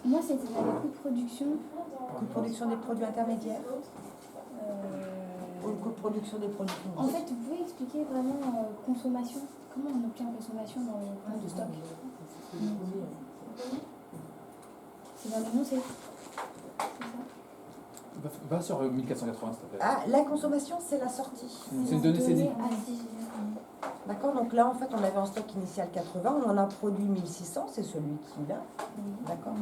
Moi, c'était dans les coûts de production. Coût de production des produits intermédiaires ou le coût de production des produits finis. En fait, vous pouvez expliquer vraiment consommation. Comment on obtient consommation dans le plan de stock? C'est dans l'énoncé. C'est ça? Va sur 1480, s'il te plaît. Ah, la consommation, c'est la sortie. C'est une donnée saisie. Ah, si. D'accord, donc là, en fait, on avait en stock initial 80, on en a produit 1600, c'est celui qui est là. D'accord.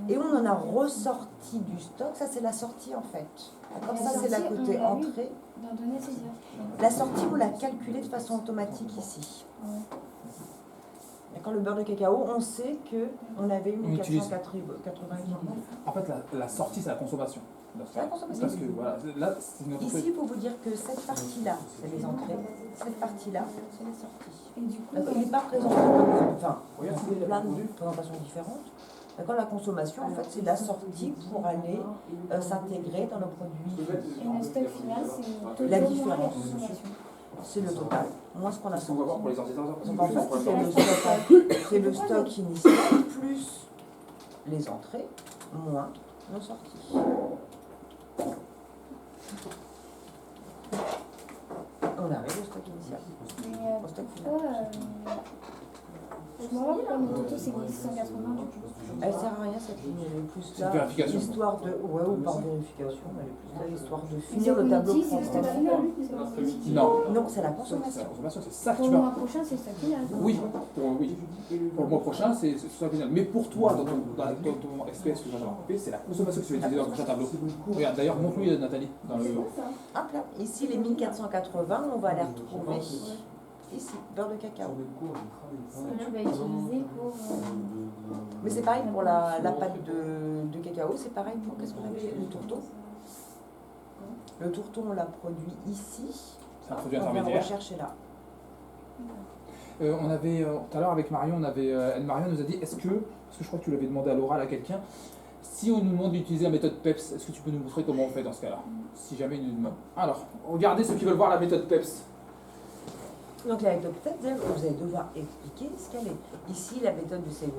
Et on en a ressorti du stock, ça c'est la sortie en fait. D'accord, ça c'est la côté entrée. Dans données saisies. La sortie, on l'a calculée de façon automatique ici. D'accord, le beurre de cacao, on sait qu'on avait 1480. En fait, la sortie, c'est la consommation. C'est la consommation. Parce que voilà, là, c'est une Ici, il faut vous dire que cette partie-là, c'est les entrées. Cette partie-là, c'est les sorties. Et du coup, Il n'est pas présenté, enfin, il y a plein de présentations différentes. D'accord, la consommation, en fait, c'est la sortie pour aller s'intégrer dans le produit. et le stock final, c'est La la différence. consommation. C'est le total, moins ce qu'on a ce qu'on va voir pour sorti. les ordinateurs. Donc en fait, c'est le stock initial plus les entrées, moins nos sorties. On arrive au stock initial. Mais Au stock final. pourquoi je me rappelle pas, mon toto c'est 1180 du coup. Elle sert à rien cette ligne, elle est plus C'est là, une vérification. histoire de, ouais, ou par vérification, elle est plus là, histoire de finir C'est le tableau. c'est le stock final. Non, Non, c'est la c'est la consommation. consommation, c'est ça que Pour tu le vas. mois prochain, c'est le stock final. Oui, pour le mois prochain, c'est ça final. Mais pour toi, dans ton SPS que je viens d'avoir coupé, c'est la consommation que tu vas utiliser dans le prochain tableau. Regarde, d'ailleurs, montre-lui Nathalie. Dans le... Hop là, ici les 1480, on va les retrouver ici, beurre de cacao. Que tu vas utiliser pour. Mais c'est pareil pour la pâte de cacao, c'est pareil pour, qu'est-ce qu'on avait, le tourteau. Le tourteau, on l'a produit ici. C'est un produit On va le intermédiaire. rechercher là. On avait, tout à l'heure avec Marion, Anne-Marion nous a dit, parce que je crois que tu l'avais demandé à l'oral à quelqu'un, si on nous demande d'utiliser la méthode PEPS, est-ce que tu peux nous montrer comment on fait dans ce cas-là? Si jamais ils nous demandent. Alors, regardez ceux qui veulent voir la méthode PEPS. Donc la méthode PEPS, vous allez devoir expliquer ce qu'elle est. Ici, la méthode du CEMP,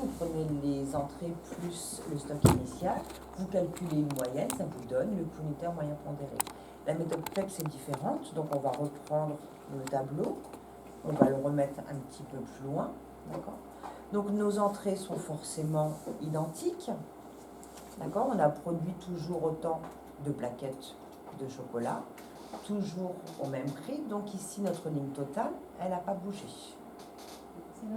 vous prenez les entrées plus le stock initial, vous calculez une moyenne, ça vous donne le coût unitaire moyen pondéré. La méthode PEPS est différente, donc on va reprendre le tableau, on va le remettre un petit peu plus loin, d'accord? Donc nos entrées sont forcément identiques, d'accord? On a produit toujours autant de plaquettes de chocolat, toujours au même prix, donc ici notre ligne totale, elle n'a pas bougé. C'est là.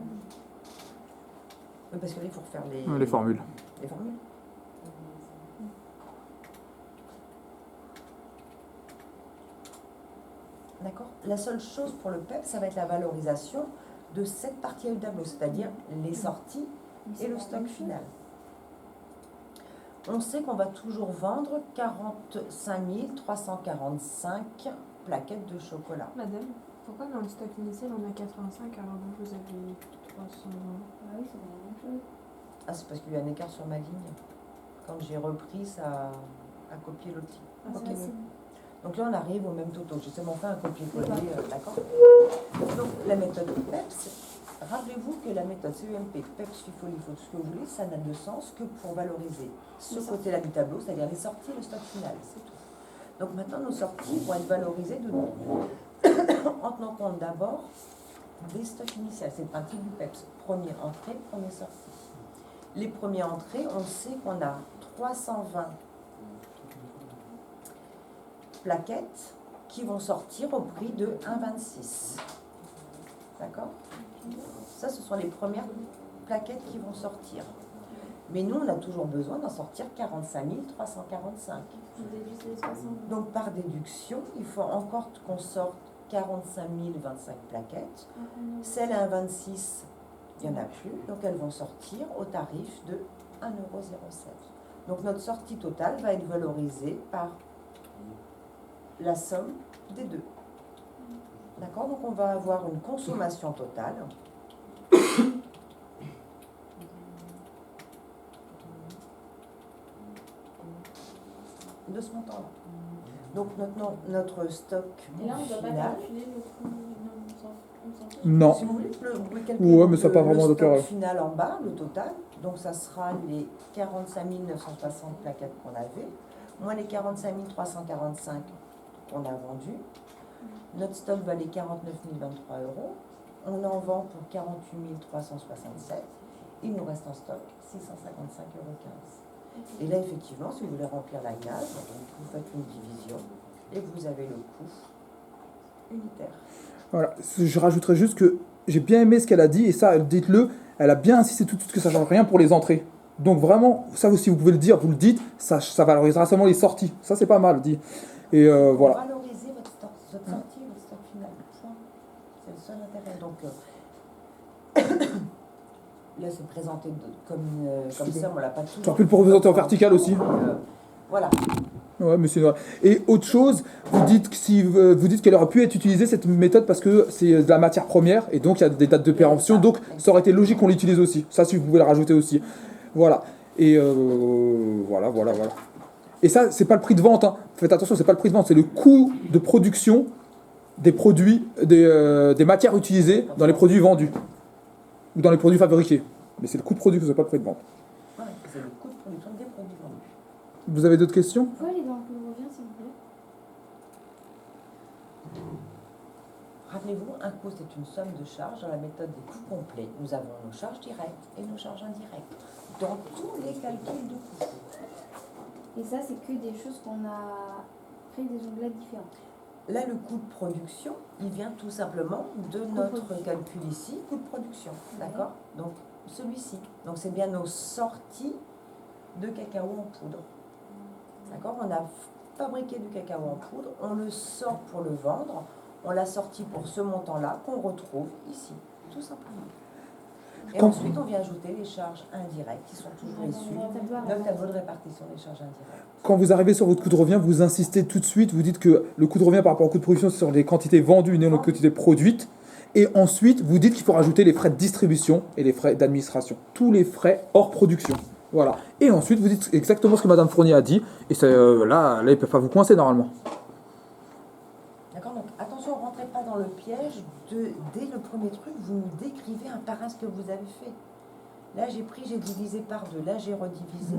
Oui, parce que là il faut refaire Les formules. les formules. D'accord. La seule chose pour le PEP, ça va être la valorisation de cette partie du tableau, c'est-à-dire les sorties et le stock final. On sait qu'on va toujours vendre 45 345 plaquettes de chocolat. Madame, pourquoi dans le stock initial on a 85 alors que vous avez 320? Ah oui, c'est la même chose. Ah, c'est parce qu'il y a un écart sur ma ligne. Quand j'ai repris, ça a copié l'autre ligne. Ah, Ok. ça, c'est- Donc là, on arrive au même toto. J'ai seulement fait un copier-coller, d'accord? Donc la méthode PEPS, rappelez-vous que la méthode CEMP, PEPS, FIFO, LIFO, tout ce que vous voulez, ça n'a de sens que pour valoriser ce côté-là du tableau, c'est-à-dire les sorties et le stock final, c'est tout. Donc maintenant, nos sorties vont être valorisées de nouveau en tenant compte d'abord des stocks initiaux. C'est le principe du PEPS. Première entrée, première sortie. Les premières entrées, on sait qu'on a 320 plaquettes qui vont sortir au prix de 1,26. D'accord? Ça, ce sont les premières plaquettes qui vont sortir. Mais nous, on a toujours besoin d'en sortir 45 345. Vous déduisez les 60. Donc, par déduction, il faut encore qu'on sorte 45 025 plaquettes. Celles à 1,26, il n'y en a plus. Donc, elles vont sortir au tarif de 1,07 €. Donc, notre sortie totale va être valorisée par la somme des deux. D'accord? Donc on va avoir une consommation totale de ce montant-là. Donc notre stock Et là, on ne doit pas final, calculer le coût. Non, on s'en fout. Non. si vous voulez, vous pouvez calculer Ouais, mais ça n'a pas vraiment le stock d'intérêt. final en bas, le total, Donc ça sera les 45 960 plaquettes qu'on avait, moins les 45 345 qu'on a vendues. Notre stock valait 49 023 euros. On en vend pour 48 367. Il nous reste en stock 655,15 euros. Et là, effectivement, si vous voulez remplir la case, vous faites une division et vous avez le coût unitaire. Voilà, je rajouterais juste que j'ai bien aimé ce qu'elle a dit, et ça, dites-le, elle a bien insisté tout de suite que ça ne change rien pour les entrées. Donc vraiment, ça aussi, vous pouvez le dire, vous le dites, ça valorisera seulement les sorties. Ça, c'est pas mal dit. Et voilà. Valoriser votre sortie, votre stock final. C'est le seul intérêt. Donc, là, c'est présenté comme ça, on l'a pas tout. Tu aurais pu le présenter en vertical aussi. Voilà. Ouais, mais c'est vrai. Et autre chose, vous dites qu'elle aurait pu être utilisée cette méthode parce que c'est de la matière première et donc il y a des dates de péremption, donc ça aurait été logique qu'on l'utilise aussi. Ça, si vous pouvez le rajouter aussi. Voilà. Et voilà. Et ça, c'est pas le prix de vente. Hein. Faites attention, c'est pas le prix de vente, c'est le coût de production des produits, des matières utilisées dans les produits vendus ou dans les produits fabriqués. Mais c'est le coût de production, c'est pas le prix de vente. Ouais, c'est le coût de production des produits vendus. Vous avez d'autres questions? Vous pouvez aller dans le coût de revient, s'il vous plaît? Rappelez-vous, un coût, c'est une somme de charges dans la méthode des coûts complets. Nous avons nos charges directes et nos charges indirectes dans tous les calculs de coûts. Et ça, c'est que des choses qu'on a créé des onglets différents. Là, le coût de production, il vient tout simplement de notre calcul ici, coût de production, d'accord? Donc, celui-ci. Donc, c'est bien nos sorties de cacao en poudre. D'accord? On a fabriqué du cacao en poudre, on le sort pour le vendre, on l'a sorti pour ce montant-là qu'on retrouve ici, tout simplement. Et ensuite, on vient ajouter les charges indirectes qui sont toujours issues d'un tableau de répartition des charges indirectes. Quand vous arrivez sur votre coût de revient, vous insistez tout de suite, vous dites que le coût de revient par rapport au coût de production, c'est sur les quantités vendues et non les quantités produites. Et ensuite, vous dites qu'il faut rajouter les frais de distribution et les frais d'administration. Tous les frais hors production. Voilà. Et ensuite, vous dites exactement ce que Madame Fournier a dit. Et là, ils ne peuvent pas vous coincer normalement. D'accord, donc attention, ne rentrez pas dans le piège dès le premier truc, vous nous décrivez un par un ce que vous avez fait. Là, j'ai divisé par deux, là, j'ai redivisé.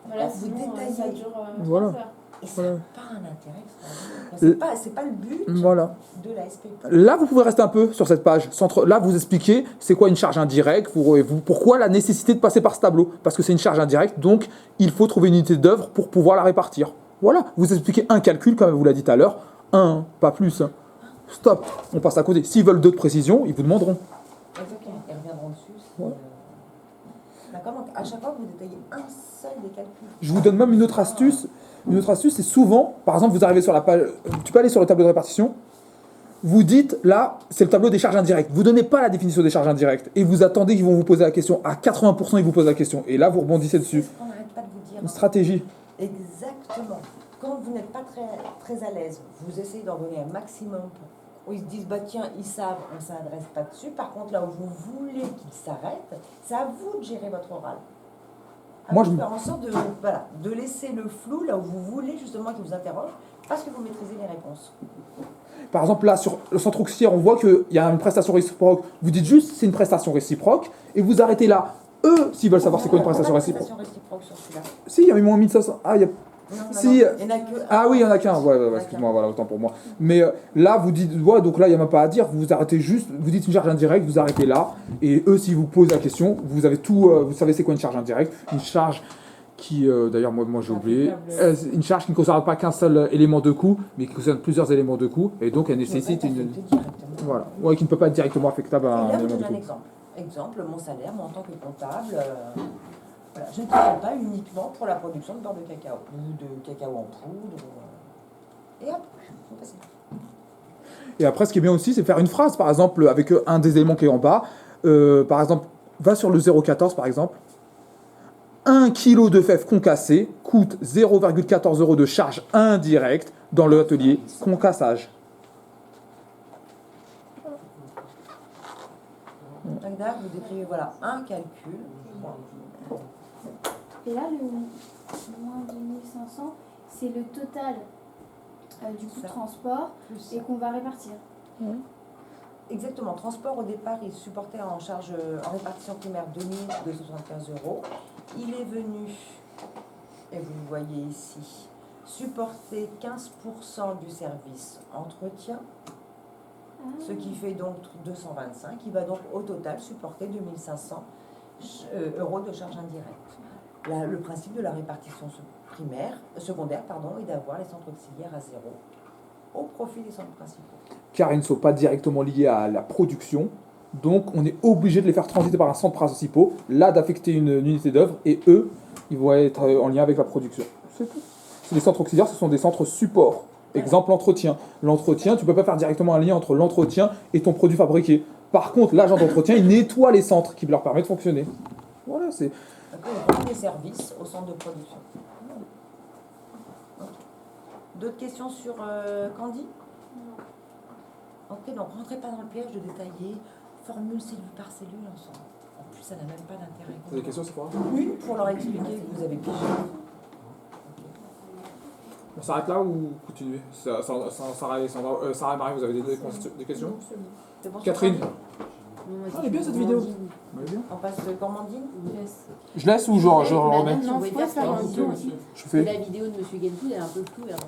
Voilà, Vous sinon, détaillez. ça dure 3 Voilà. heures. Et ça n'a pas un intérêt extraordinaire. C'est pas le but Voilà. de la SPP. Là, vous pouvez rester un peu sur cette page. Là, vous expliquez c'est quoi une charge indirecte, pourquoi la nécessité de passer par ce tableau. Parce que c'est une charge indirecte, donc il faut trouver une unité d'œuvre pour pouvoir la répartir. Voilà, vous expliquez un calcul, comme vous l'a dit tout à l'heure. Un, pas plus. Stop, on passe à côté. S'ils veulent d'autres précisions, ils vous demanderont. Exactement, ils reviendront dessus. Ouais. D'accord, donc à chaque fois, vous détaillez un seul des calculs. Je vous donne même une autre astuce. Une autre astuce, c'est souvent, par exemple, vous arrivez sur la page, tu peux aller sur le tableau de répartition, vous dites, là, c'est le tableau des charges indirectes. Vous ne donnez pas la définition des charges indirectes. Et vous attendez qu'ils vont vous poser la question. À 80%, ils vous posent la question. Et là, vous rebondissez dessus. C'est ce qu'on n'arrête pas de vous dire. Une stratégie. Exactement. Quand vous n'êtes pas très à l'aise, vous essayez d'en donner un maximum. Où ils se disent, bah tiens, ils savent, on ne s'adresse pas dessus. Par contre, là où vous voulez qu'ils s'arrêtent, c'est à vous de gérer votre oral. Moi, je faire en sorte de laisser le flou là où vous voulez justement qu'ils vous interrogent, parce que vous maîtrisez les réponses. Par exemple, là, sur le centre auxiliaire, on voit qu'il y a une prestation réciproque. Vous dites juste, c'est une prestation réciproque, et vous arrêtez là. Eux, s'ils veulent savoir c'est quoi une prestation réciproque. Sur celui-là. Si, il y a eu moins 1500. Ah, il y a... Si, il y en a que... Ah oui, il y en a qu'un. Ouais, excuse-moi, voilà, autant pour moi. Mais là, vous dites, ouais, donc là, il n'y a même pas à dire. Vous arrêtez juste, vous dites une charge indirecte, vous arrêtez là. Et eux, s'ils vous posent la question, vous avez tout, vous savez c'est quoi une charge indirecte. Une charge qui, d'ailleurs, moi j'ai oublié, une charge qui ne concerne pas qu'un seul élément de coût, mais qui concerne plusieurs éléments de coût. Et donc, elle nécessite une. Voilà. Ouais, qui ne peut pas être directement affectable à un élément de coût. Exemple, mon salaire, moi en tant que comptable. Voilà, je ne travaille pas uniquement pour la production de beurre de cacao ou de cacao en poudre. Et hop, on passe. Et après, ce qui est bien aussi, c'est faire une phrase, par exemple, avec un des éléments qui est en bas. Par exemple, va sur le 0,14, par exemple. 1 kg de fèves concassées coûte 0,14 € de charge indirecte dans l'atelier concassage. Là, vous décrivez un calcul. Et là, le moins 2500, c'est le total du coût de transport et qu'on va répartir. Exactement. Transport, au départ, il supportait en charge, en répartition primaire, 2275 €. Il est venu, et vous le voyez ici, supporter 15% du service entretien, ce qui fait donc 225. Il va donc au total supporter 2500 € de charges indirectes. Là, le principe de la répartition secondaire est d'avoir les centres auxiliaires à zéro au profit des centres principaux. Car ils ne sont pas directement liés à la production. Donc on est obligé de les faire transiter par un centre principal, là d'affecter une unité d'œuvre, et eux, ils vont être en lien avec la production. C'est tout. C'est des centres auxiliaires, ce sont des centres support. Exemple, l'entretien. L'entretien, tu ne peux pas faire directement un lien entre l'entretien et ton produit fabriqué. Par contre, l'agent d'entretien, il nettoie les centres qui leur permettent de fonctionner. Voilà, c'est... D'accord, il rend des services au centre de production. Ok. D'autres questions sur Candy? Ok, donc rentrez pas dans le piège de détailler formule cellule par cellule ensemble. En plus, ça n'a même pas d'intérêt. T'as des questions, c'est quoi? Une pour leur expliquer que vous avez pigé. On s'arrête là ou continuer? Sarah et Marie, vous avez des questions? Non, c'est bon. C'est bon, Catherine? Ah, elle est bien cette vidéo. On passe de Gourmandine. Je laisse ou genre je remets? Non, Vous pouvez faut faire faire la un vidéo tour. aussi. Je fais. La vidéo de Monsieur Gentil, elle est un peu floue, elle est enfin.